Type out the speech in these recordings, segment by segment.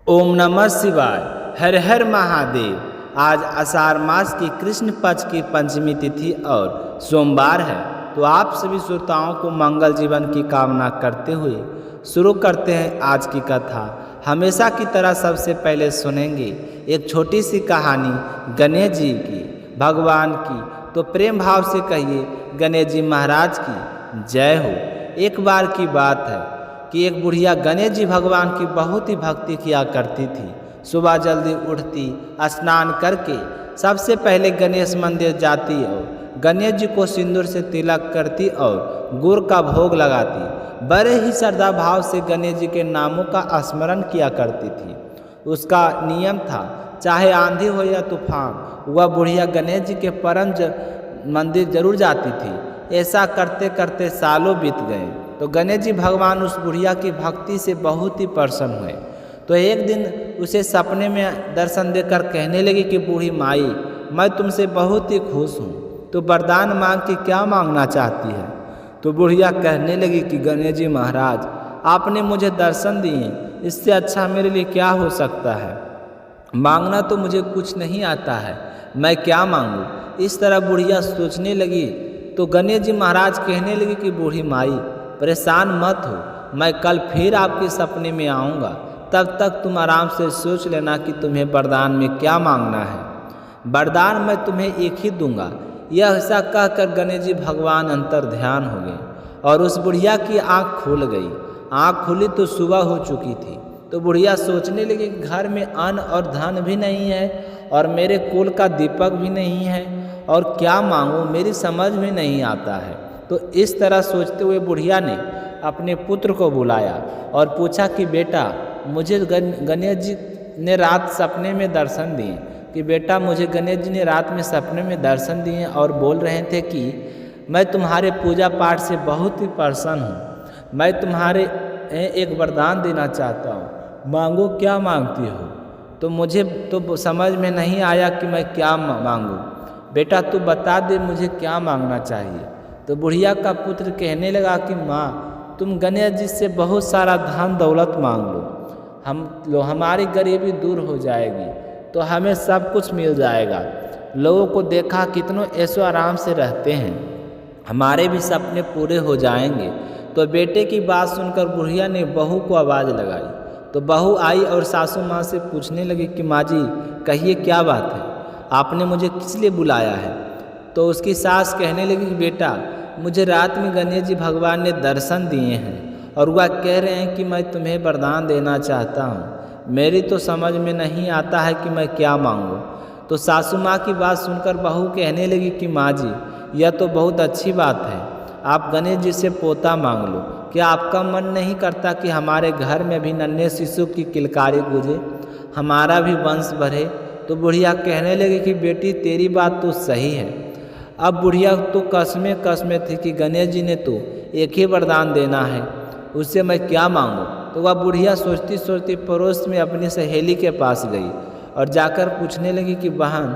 ओम नमः शिवाय। हर हर महादेव। आज आषाढ़ मास की कृष्ण पक्ष की पंचमी तिथि और सोमवार है, तो आप सभी श्रोताओं को मंगल जीवन की कामना करते हुए शुरू करते हैं आज की कथा। हमेशा की तरह सबसे पहले सुनेंगे एक छोटी सी कहानी गणेश जी की, भगवान की। तो प्रेम भाव से कहिए गणेश जी महाराज की जय हो। एक बार की बात है कि एक बुढ़िया गणेश जी भगवान की बहुत ही भक्ति किया करती थी। सुबह जल्दी उठती, स्नान करके सबसे पहले गणेश मंदिर जाती और गणेश जी को सिंदूर से तिलक करती और गुड़ का भोग लगाती। बड़े ही श्रद्धा भाव से गणेश जी के नामों का स्मरण किया करती थी। उसका नियम था, चाहे आंधी हो या तूफान, वह बुढ़िया गणेश जी के परम मंदिर जरूर जाती थी। ऐसा करते करते सालों बीत गए तो गणेश जी भगवान उस बुढ़िया की भक्ति से बहुत ही प्रसन्न हुए। तो एक दिन उसे सपने में दर्शन देकर कहने लगी कि बूढ़ी माई, मैं तुमसे बहुत ही खुश हूँ, तो वरदान मांग के क्या मांगना चाहती है। तो बुढ़िया कहने लगी कि गणेश जी महाराज, आपने मुझे दर्शन दिए, इससे अच्छा मेरे लिए क्या हो सकता है। मांगना तो मुझे कुछ नहीं आता है, मैं क्या मांगूँ। इस तरह बुढ़िया सोचने लगी तो गणेश जी महाराज कहने लगे कि बूढ़ी माई, परेशान मत हो, मैं कल फिर आपके सपने में आऊँगा। तब तक तुम आराम से सोच लेना कि तुम्हें वरदान में क्या मांगना है। वरदान मैं तुम्हें एक ही दूंगा। यह ऐसा कहकर गणेश जी भगवान अंतर ध्यान हो गए और उस बुढ़िया की आँख खुल गई। आँख खुली तो सुबह हो चुकी थी। तो बुढ़िया सोचने लगी कि घर में अन्न और धन भी नहीं है और मेरे कुल का दीपक भी नहीं है, और क्या मांगूं मेरी समझ में नहीं आता है। तो इस तरह सोचते हुए बुढ़िया ने अपने पुत्र को बुलाया और पूछा कि बेटा, मुझे गणेश जी ने रात सपने में दर्शन दिए कि बेटा मुझे गणेश जी ने रात में सपने में दर्शन दिए और बोल रहे थे कि मैं तुम्हारे पूजा पाठ से बहुत ही प्रसन्न हूँ, मैं तुम्हारे एक वरदान देना चाहता हूँ, मांगो क्या मांगती हो। तो मुझे तो समझ में नहीं आया कि मैं क्या मांगूँ। बेटा तू बता दे मुझे क्या मांगना चाहिए। तो बुढ़िया का पुत्र कहने लगा कि माँ, तुम गणेश जी से बहुत सारा धन दौलत मांग लो, हमारी गरीबी दूर हो जाएगी, तो हमें सब कुछ मिल जाएगा। लोगों को देखा कितनों ऐसो आराम से रहते हैं, हमारे भी सपने पूरे हो जाएंगे। तो बेटे की बात सुनकर बुढ़िया ने बहू को आवाज़ लगाई। तो बहू आई और सासू माँ से पूछने लगी कि माँ जी कहिए क्या बात है, आपने मुझे किस लिए बुलाया है। तो उसकी सास कहने लगी कि बेटा, मुझे रात में गणेश जी भगवान ने दर्शन दिए हैं और वह कह रहे हैं कि मैं तुम्हें वरदान देना चाहता हूँ। मेरी तो समझ में नहीं आता है कि मैं क्या मांगूँ। तो सासू माँ की बात सुनकर बहू कहने लगी कि माँ जी, यह तो बहुत अच्छी बात है, आप गणेश जी से पोता मांग लो। क्या आपका मन नहीं करता कि हमारे घर में भी नन्हे शिशु की किलकारी गूंजे, हमारा भी वंश बढ़े। तो बुढ़िया कहने लगी कि बेटी तेरी बात तो सही है। अब बुढ़िया तो कसमें थी कि गणेश जी ने तो एक ही वरदान देना है, उससे मैं क्या मांगूं। तो वह बुढ़िया सोचती सोचती पड़ोस में अपनी सहेली के पास गई और जाकर पूछने लगी कि बहन,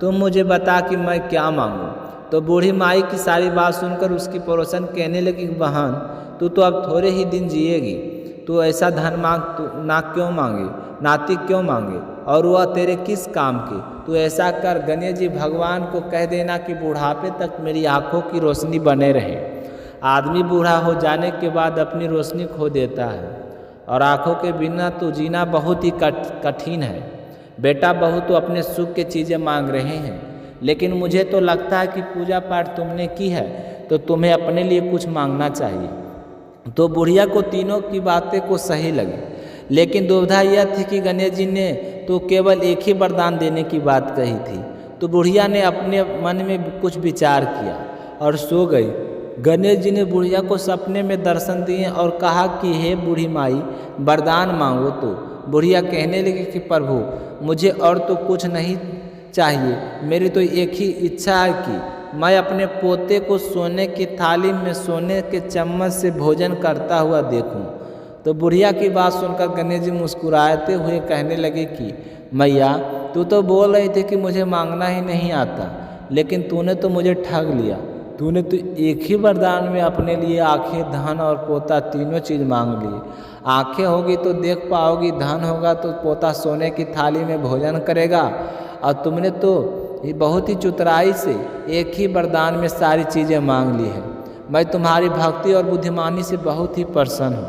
तुम मुझे बता कि मैं क्या मांगूं। तो बूढ़ी माई की सारी बात सुनकर उसकी पड़ोसन कहने लगी कि बहन, तू तो अब थोड़े ही दिन जिएगी, तू ऐसा धन मांग तू ना क्यों मांगे, नाती क्यों मांगे, और वह तेरे किस काम के। तू ऐसा कर, गणेश जी भगवान को कह देना कि बुढ़ापे तक मेरी आँखों की रोशनी बने रहे। आदमी बूढ़ा हो जाने के बाद अपनी रोशनी खो देता है और आँखों के बिना तो जीना बहुत ही कठिन है। बेटा बहू तो अपने सुख की चीज़ें मांग रहे हैं, लेकिन मुझे तो लगता है कि पूजा पाठ तुमने की है तो तुम्हें अपने लिए कुछ मांगना चाहिए। तो बुढ़िया को तीनों की बातें को सही लगी, लेकिन दुविधा यह थी कि गणेश जी ने तो केवल एक ही वरदान देने की बात कही थी। तो बुढ़िया ने अपने मन में कुछ विचार किया और सो गई। गणेश जी ने बुढ़िया को सपने में दर्शन दिए और कहा कि हे बूढ़ी माई, वरदान मांगो। तो बुढ़िया कहने लगी कि प्रभु, मुझे और तो कुछ नहीं चाहिए, मेरी तो एक ही इच्छा है कि मैं अपने पोते को सोने की थाली में सोने के चम्मच से भोजन करता हुआ देखूं। तो बुढ़िया की बात सुनकर गणेश जी मुस्कुराते हुए कहने लगे कि मैया, तू तो बोल रही थी कि मुझे मांगना ही नहीं आता, लेकिन तूने तो मुझे ठग लिया। तूने तो एक ही वरदान में अपने लिए आंखें, धन और पोता तीनों चीज़ मांग ली। आंखें होगी तो देख पाओगी, धन होगा तो पोता सोने की थाली में भोजन करेगा, और तुमने तो ये बहुत ही चतुराई से एक ही वरदान में सारी चीज़ें मांग ली है। मैं तुम्हारी भक्ति और बुद्धिमानी से बहुत ही प्रसन्न हूँ।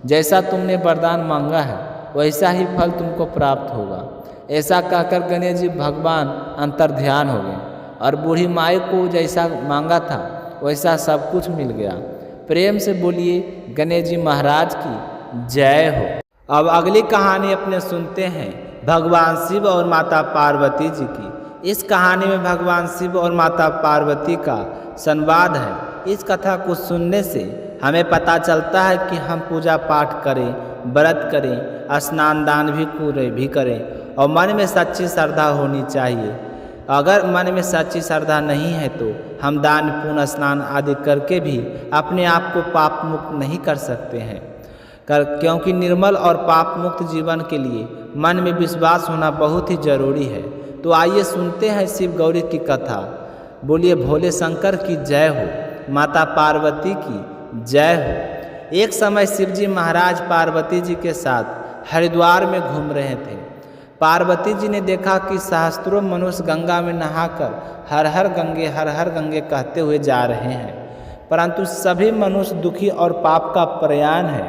जैसा तुमने वरदान मांगा है वैसा ही फल तुमको प्राप्त होगा। ऐसा कहकर गणेश जी भगवान अंतर्ध्यान हो गए और बूढ़ी माई को जैसा मांगा था वैसा सब कुछ मिल गया। प्रेम से बोलिए गणेश जी महाराज की जय हो। अब अगली कहानी अपने सुनते हैं भगवान शिव और माता पार्वती जी की। इस कहानी में भगवान शिव और माता पार्वती का संवाद है। इस कथा को सुनने से हमें पता चलता है कि हम पूजा पाठ करें, व्रत करें, स्नान दान भी करें और मन में सच्ची श्रद्धा होनी चाहिए। अगर मन में सच्ची श्रद्धा नहीं है तो हम दान पुण्य स्नान आदि करके भी अपने आप को पाप मुक्त नहीं कर सकते हैं। क्योंकि निर्मल और पाप मुक्त जीवन के लिए मन में विश्वास होना बहुत ही जरूरी है। तो आइए सुनते हैं शिव गौरी की कथा। बोलिए भोले शंकर की जय हो, माता पार्वती की जय हो। एक समय शिवजी महाराज पार्वती जी के साथ हरिद्वार में घूम रहे थे। पार्वती जी ने देखा कि सहस्त्रों मनुष्य गंगा में नहाकर हर हर गंगे कहते हुए जा रहे हैं, परंतु सभी मनुष्य दुखी और पाप का प्रयाण है।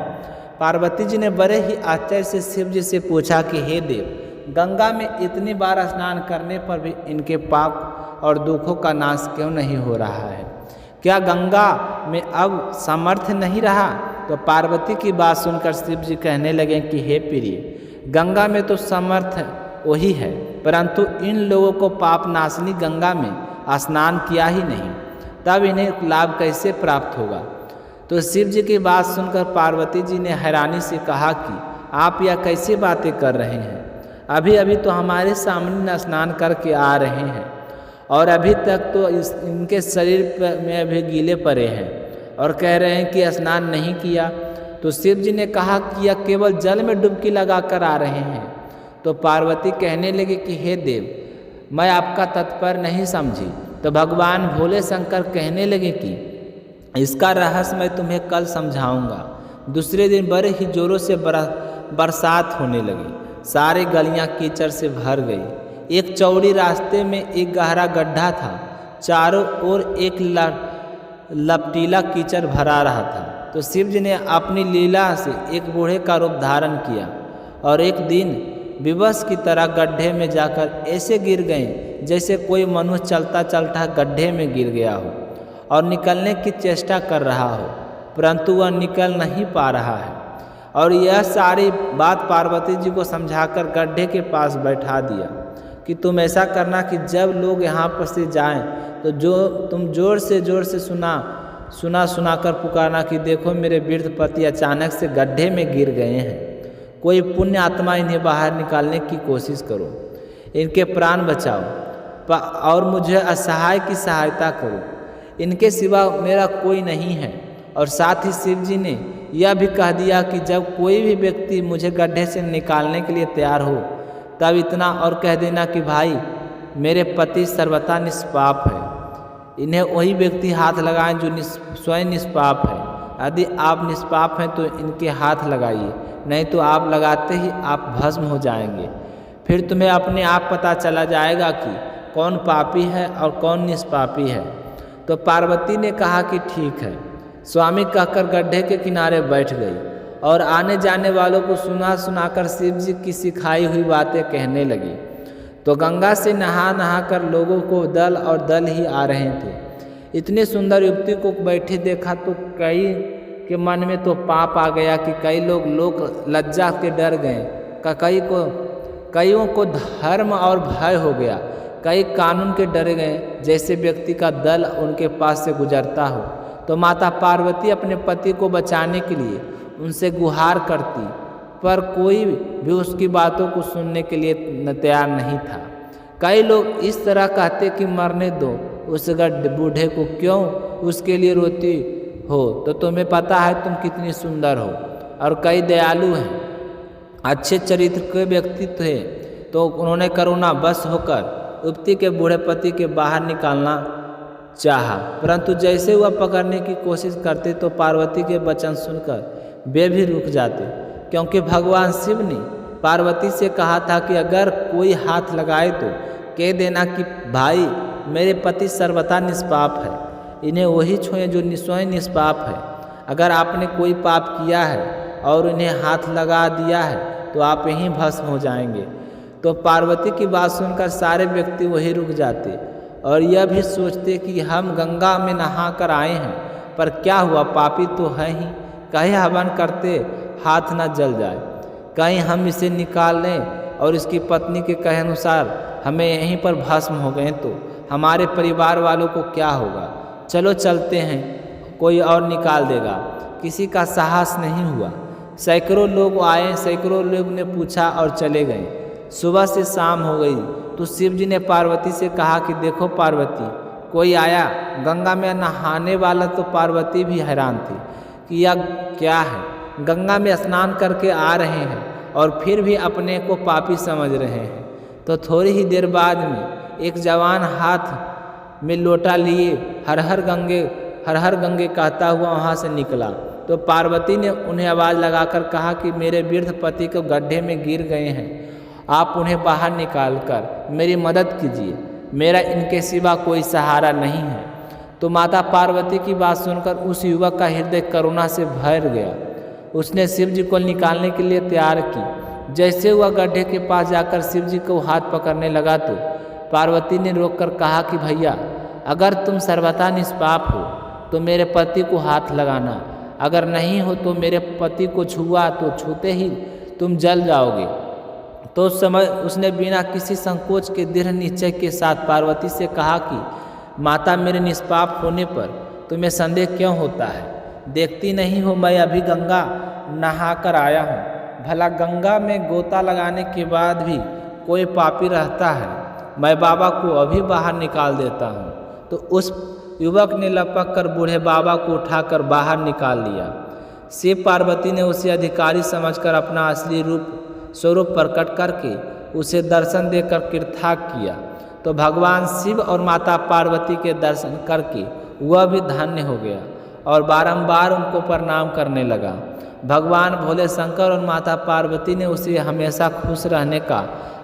पार्वती जी ने बड़े ही आश्चर्य से शिव जी से पूछा कि हे देव, गंगा में इतनी बार स्नान करने पर भी इनके पाप और दुखों का नाश क्यों नहीं हो रहा है? क्या गंगा में अब सामर्थ्य नहीं रहा? तो पार्वती की बात सुनकर शिव जी कहने लगे कि हे प्रिय, गंगा में तो सामर्थ्य वही है, परंतु इन लोगों को पाप नाशनी गंगा में स्नान किया ही नहीं, तब इन्हें लाभ कैसे प्राप्त होगा? तो शिव जी की बात सुनकर पार्वती जी ने हैरानी से कहा कि आप यह कैसी बातें कर रहे हैं? अभी अभी तो हमारे सामने स्नान करके आ रहे हैं और अभी तक तो इनके शरीर में अभी गीले पड़े हैं और कह रहे हैं कि स्नान नहीं किया। तो शिव जी ने कहा कि यह केवल जल में डुबकी लगा कर आ रहे हैं। तो पार्वती कहने लगी कि हे देव, मैं आपका तात्पर्य नहीं समझी। तो भगवान भोले शंकर कहने लगे कि इसका रहस्य मैं तुम्हें कल समझाऊंगा। दूसरे दिन बड़े ही जोरों से बरसात होने लगी। सारी गलियां कीचड़ से भर गई। एक चौड़ी रास्ते में एक गहरा गड्ढा था। चारों ओर एक लपटीला कीचड़ भरा रहा था। तो शिव जी ने अपनी लीला से एक बूढ़े का रूप धारण किया और एक दिन विवश की तरह गड्ढे में जाकर ऐसे गिर गए जैसे कोई मनुष्य चलता चलता गड्ढे में गिर गया हो और निकलने की चेष्टा कर रहा हो, परंतु वह निकल नहीं पा रहा है। और यह सारी बात पार्वती जी को समझाकर गड्ढे के पास बैठा दिया कि तुम ऐसा करना कि जब लोग यहाँ पर से जाएं तो तुम जोर से सुना कर पुकारना कि देखो मेरे वृद्ध पति अचानक से गड्ढे में गिर गए हैं, कोई पुण्य आत्मा इन्हें बाहर निकालने की कोशिश करो, इनके प्राण बचाओ और मुझे असहाय की सहायता करो, इनके सिवा मेरा कोई नहीं है। और साथ ही शिव जी ने यह भी कह दिया कि जब कोई भी व्यक्ति मुझे गड्ढे से निकालने के लिए तैयार हो तब इतना और कह देना कि भाई मेरे पति सर्वथा निष्पाप है, इन्हें वही व्यक्ति हाथ लगाएं जो स्वयं निष्पाप है। यदि आप निष्पाप हैं तो इनके हाथ लगाइए, नहीं तो आप लगाते ही आप भस्म हो जाएंगे। फिर तुम्हें अपने आप पता चला जाएगा कि कौन पापी है और कौन निष्पापी है। तो पार्वती ने कहा कि ठीक है। स्वामी कहकर गड्ढे के किनारे बैठ गई और आने जाने वालों को सुनाकर शिव जी की सिखाई हुई बातें कहने लगी। तो गंगा से नहा कर लोगों को दल और दल ही आ रहे थे। इतने सुंदर युवती को बैठे देखा तो कई के मन में तो पाप आ गया कि कई लोग लज्जा के डर गए, कईयों को धर्म और भय हो गया, कई कानून के डर गए जैसे व्यक्ति का दल उनके पास से गुजरता हो। तो माता पार्वती अपने पति को बचाने के लिए उनसे गुहार करती, पर कोई भी उसकी बातों को सुनने के लिए तैयार नहीं था। कई लोग इस तरह कहते कि मरने दो उस बूढ़े को, क्यों उसके लिए रोती हो, तो तुम्हें पता है तुम कितनी सुंदर हो। और कई दयालु हैं, अच्छे चरित्र के व्यक्ति थे, तो उन्होंने करुणा बस होकर युवती के बूढ़े पति के बाहर निकालना चाहा, परंतु जैसे वह पकड़ने की कोशिश करते तो पार्वती के वचन सुनकर वे भी रुक जाते, क्योंकि भगवान शिव ने पार्वती से कहा था कि अगर कोई हाथ लगाए तो कह देना कि भाई मेरे पति सर्वथा निष्पाप है, इन्हें वही छुएं जो स्वयं निष्पाप है। अगर आपने कोई पाप किया है और इन्हें हाथ लगा दिया है तो आप यहीं भस्म हो जाएंगे। तो पार्वती की बात सुनकर सारे व्यक्ति वहीं रुक जाते और यह भी सोचते कि हम गंगा में नहा कर आए हैं, पर क्या हुआ, पापी तो है ही, कहीं हवन करते हाथ न जल जाए, कहीं हम इसे निकाल लें और इसकी पत्नी के कहे अनुसार हमें यहीं पर भस्म हो गए तो हमारे परिवार वालों को क्या होगा। चलो चलते हैं, कोई और निकाल देगा। किसी का साहस नहीं हुआ। सैकड़ों लोग आए, सैकड़ों लोग ने पूछा और चले गए। सुबह से शाम हो गई तो शिव जी ने पार्वती से कहा कि देखो पार्वती, कोई आया गंगा में नहाने वाला। तो पार्वती भी हैरान थी कि यह क्या है, गंगा में स्नान करके आ रहे हैं और फिर भी अपने को पापी समझ रहे हैं। तो थोड़ी ही देर बाद में एक जवान हाथ में लोटा लिए हर हर गंगे कहता हुआ वहाँ से निकला। तो पार्वती ने उन्हें आवाज़ लगाकर कहा कि मेरे वृद्ध पति को गड्ढे में गिर गए हैं, आप उन्हें बाहर निकालकर मेरी मदद कीजिए, मेरा इनके सिवा कोई सहारा नहीं है। तो माता पार्वती की बात सुनकर उस युवक का हृदय करुणा से भर गया। उसने शिव जी को निकालने के लिए तैयार की। जैसे वह गड्ढे के पास जाकर शिव जी को हाथ पकड़ने लगा तो पार्वती ने रोककर कहा कि भैया, अगर तुम सर्वथा निष्पाप हो तो मेरे पति को हाथ लगाना, अगर नहीं हो तो मेरे पति को छुआ तो छूते ही तुम जल जाओगे। तो उस समय उसने बिना किसी संकोच के दृढ़ निश्चय के साथ पार्वती से कहा कि माता, मेरे निष्पाप होने पर तुम्हें संदेह क्यों होता है? देखती नहीं हो मैं अभी गंगा नहा कर आया हूँ। भला गंगा में गोता लगाने के बाद भी कोई पापी रहता है? मैं बाबा को अभी बाहर निकाल देता हूँ। तो उस युवक ने लपक कर बूढ़े बाबा को उठाकर बाहर निकाल लिया। शिव पार्वती ने उसे अधिकारी समझकर अपना असली स्वरूप प्रकट करके उसे दर्शन देकर कृतार्थ किया। तो भगवान शिव और माता पार्वती के दर्शन करके वह भी धन्य हो गया और बारंबार उनको प्रणाम करने लगा। भगवान भोले शंकर और माता पार्वती ने उसे हमेशा खुश रहने का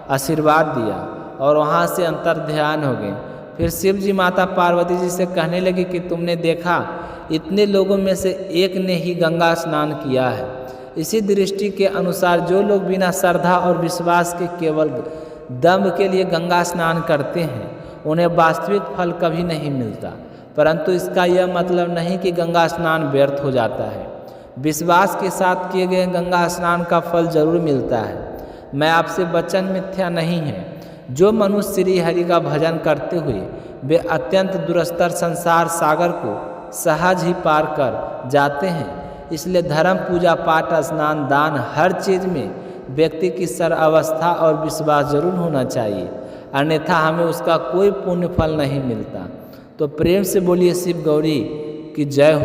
आशीर्वाद दिया और वहाँ से अंतर्ध्यान हो गए। फिर शिव जी माता पार्वती जी से कहने लगे कि तुमने देखा, इतने लोगों में से एक ने ही गंगा स्नान किया है। इसी दृष्टि के अनुसार जो लोग बिना श्रद्धा और विश्वास के केवल दम्भ के लिए गंगा स्नान करते हैं, उन्हें वास्तविक फल कभी नहीं मिलता। परंतु इसका यह मतलब नहीं कि गंगा स्नान व्यर्थ हो जाता है। विश्वास के साथ किए गए गंगा स्नान का फल जरूर मिलता है। मैं आपसे वचन मिथ्या नहीं है। जो मनुष्य श्री हरि का भजन करते हुए वे अत्यंत दुरस्तर संसार सागर को सहज ही पार कर जाते हैं। इसलिए धर्म, पूजा पाठ, स्नान, दान, हर चीज़ में व्यक्ति की सर अवस्था और विश्वास जरूर होना चाहिए, अन्यथा हमें उसका कोई पुण्य फल नहीं मिलता। तो प्रेम से बोलिए शिव गौरी की जय हो।